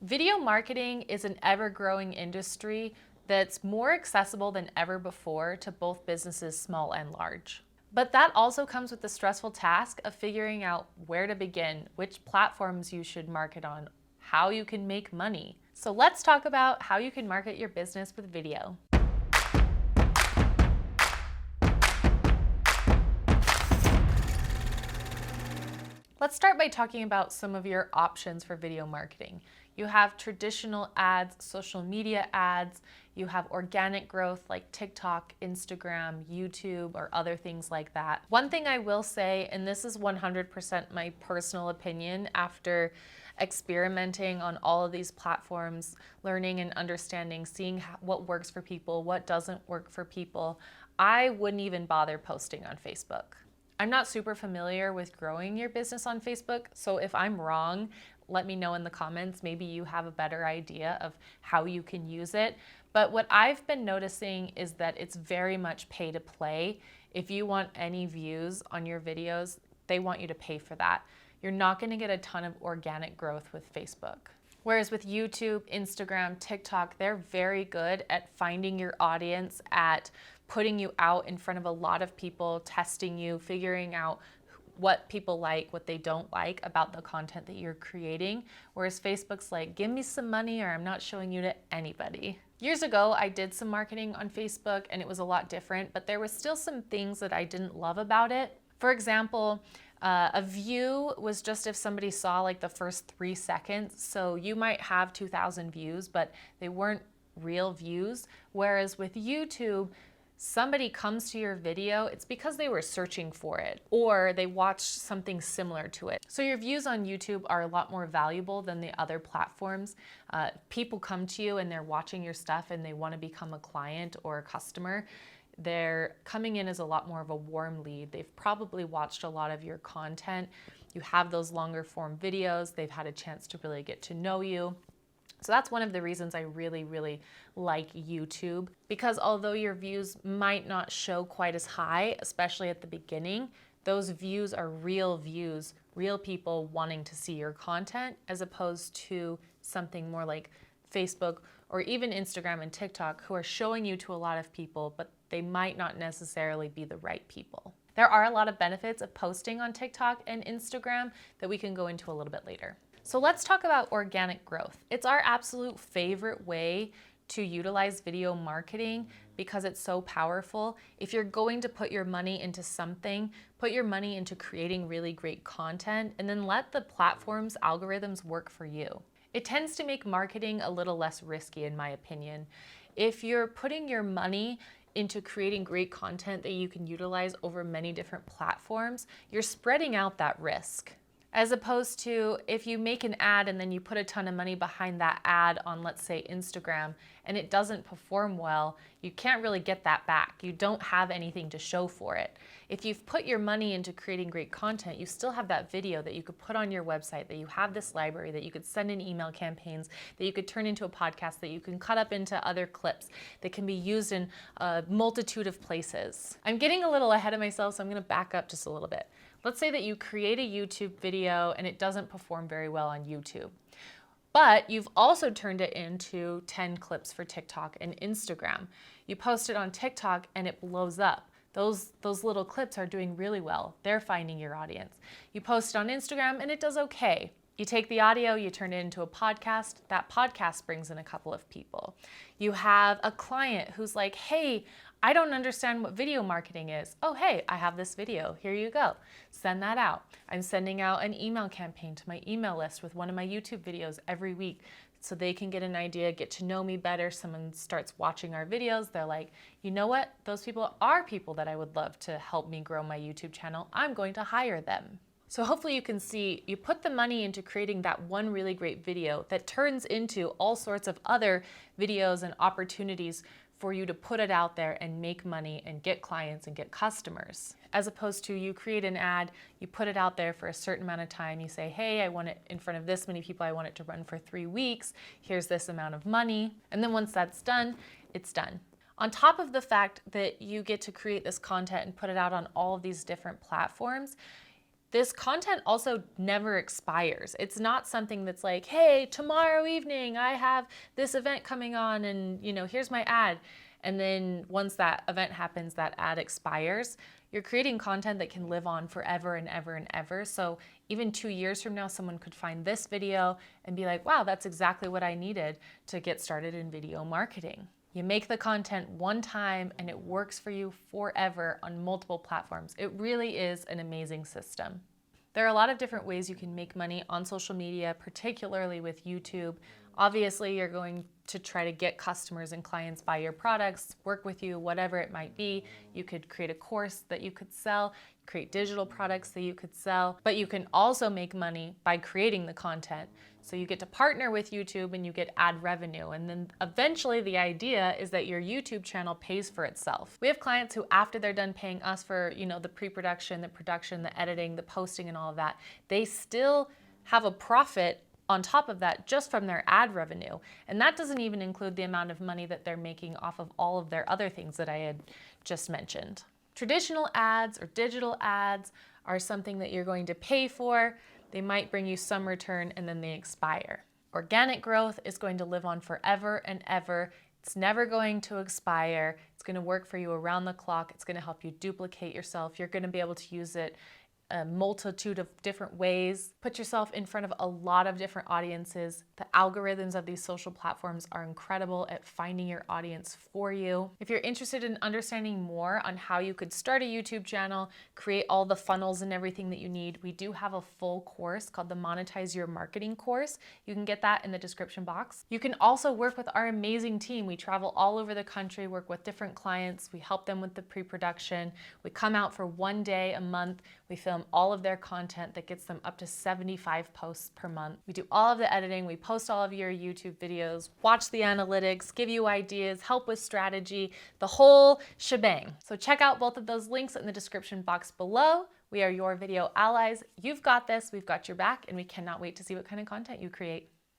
Video marketing is an ever-growing industry that's more accessible than ever before to both businesses small and large. But that also comes with the stressful task of figuring out where to begin, which platforms you should market on, how you can make money. So let's talk about how you can market your business with video. Let's start by talking about some of your options for video marketing. You have traditional ads, social media ads, you have organic growth like TikTok, Instagram, YouTube, or other things like that. One thing I will say, and this is 100% my personal opinion after experimenting on all of these platforms, learning and understanding, seeing what works for people, what doesn't work for people, I wouldn't even bother posting on Facebook. I'm not super familiar with growing your business on Facebook, so if I'm wrong, let me know in the comments. Maybe you have a better idea of how you can use it. But what I've been noticing is that it's very much pay to play. If you want any views on your videos, they want you to pay for that. You're not going to get a ton of organic growth with Facebook. Whereas with YouTube, Instagram, TikTok, they're very good at finding your audience, at putting you out in front of a lot of people, testing you, figuring out what people like, what they don't like about the content that you're creating. Whereas Facebook's like, give me some money or I'm not showing you to anybody. Years ago, I did some marketing on Facebook and it was a lot different, but there was still some things that I didn't love about it. For example, a view was just if somebody saw like the first 3 seconds. So you might have 2,000 views, but they weren't real views. Whereas with YouTube, somebody comes to your video, it's because they were searching for it or they watched something similar to it. So your views on YouTube are a lot more valuable than the other platforms. People come to you and they're watching your stuff and they want to become a client or a customer. They're coming in as a lot more of a warm lead. They've probably watched a lot of your content. You have those longer form videos. They've had a chance to really get to know you. So that's one of the reasons I really like YouTube, because although your views might not show quite as high, especially at the beginning, those views are real views, real people wanting to see your content, as opposed to something more like Facebook or even Instagram and TikTok, who are showing you to a lot of people, but they might not necessarily be the right people. There are a lot of benefits of posting on TikTok and Instagram that we can go into a little bit later. So let's talk about organic growth. It's our absolute favorite way to utilize video marketing because it's so powerful. If you're going to put your money into something, put your money into creating really great content and then let the platform's algorithms work for you. It tends to make marketing a little less risky, in my opinion. If you're putting your money into creating great content that you can utilize over many different platforms, you're spreading out that risk. As opposed to if you make an ad and then you put a ton of money behind that ad on, let's say, Instagram, and it doesn't perform well, you can't really get that back. You don't have anything to show for it. If you've put your money into creating great content, you still have that video that you could put on your website, that you have this library, that you could send in email campaigns, that you could turn into a podcast, that you can cut up into other clips that can be used in a multitude of places. I'm getting a little ahead of myself, so I'm gonna back up just a little bit. Let's say that you create a YouTube video and it doesn't perform very well on YouTube, but you've also turned it into 10 clips for TikTok and Instagram. You post it on TikTok and it blows up. Those little clips are doing really well. They're finding your audience. You post it on Instagram and it does okay. You take the audio, you turn it into a podcast. That podcast brings in a couple of people. You have a client who's like, hey, I don't understand what video marketing is. Oh, hey, I have this video. Here you go. Send that out. I'm sending out an email campaign to my email list with one of my YouTube videos every week so they can get an idea, get to know me better. Someone starts watching our videos. They're like, you know what? Those people are people that I would love to help me grow my YouTube channel. I'm going to hire them. So hopefully you can see, you put the money into creating that one really great video that turns into all sorts of other videos and opportunities for you to put it out there and make money and get clients and get customers. As opposed to you create an ad, you put it out there for a certain amount of time, you say, hey, I want it in front of this many people, I want it to run for 3 weeks, here's this amount of money. And then once that's done, it's done. On top of the fact that you get to create this content and put it out on all of these different platforms, This content also never expires. It's not something that's like, hey, tomorrow evening I have this event coming on and here's my ad. And then once that event happens, that ad expires. You're creating content that can live on forever and ever and ever. So even 2 years from now, someone could find this video and be like, wow, that's exactly what I needed to get started in video marketing. You make the content one time and it works for you forever on multiple platforms. It really is an amazing system. There are a lot of different ways you can make money on social media, particularly with YouTube. Obviously, you're going to try to get customers and clients buy your products, work with you, whatever it might be. You could create a course that you could sell, create digital products that you could sell, but you can also make money by creating the content. So you get to partner with YouTube and you get ad revenue. And then eventually the idea is that your YouTube channel pays for itself. We have clients who, after they're done paying us for, the pre-production, the production, the editing, the posting and all of that, they still have a profit on top of that just from their ad revenue. And that doesn't even include the amount of money that they're making off of all of their other things that I had just mentioned. Traditional ads or digital ads are something that you're going to pay for. They might bring you some return and then they expire. Organic growth is going to live on forever and ever. It's never going to expire. It's going to work for you around the clock. It's going to help you duplicate yourself. You're going to be able to use it a multitude of different ways. Put yourself in front of a lot of different audiences. The algorithms of these social platforms are incredible at finding your audience for you. If you're interested in understanding more on how you could start a YouTube channel, create all the funnels and everything that you need, we do have a full course called the Monetize Your Marketing course. You can get that in the description box. You can also work with our amazing team. We travel all over the country, work with different clients. We help them with the pre-production. We come out for 1 day a month. We film all of their content that gets them up to 75 posts per month. We do all of the editing, we post all of your YouTube videos, watch the analytics, give you ideas, help with strategy, the whole shebang. So check out both of those links in the description box below. We are your video allies. You've got this, we've got your back, and we cannot wait to see what kind of content you create.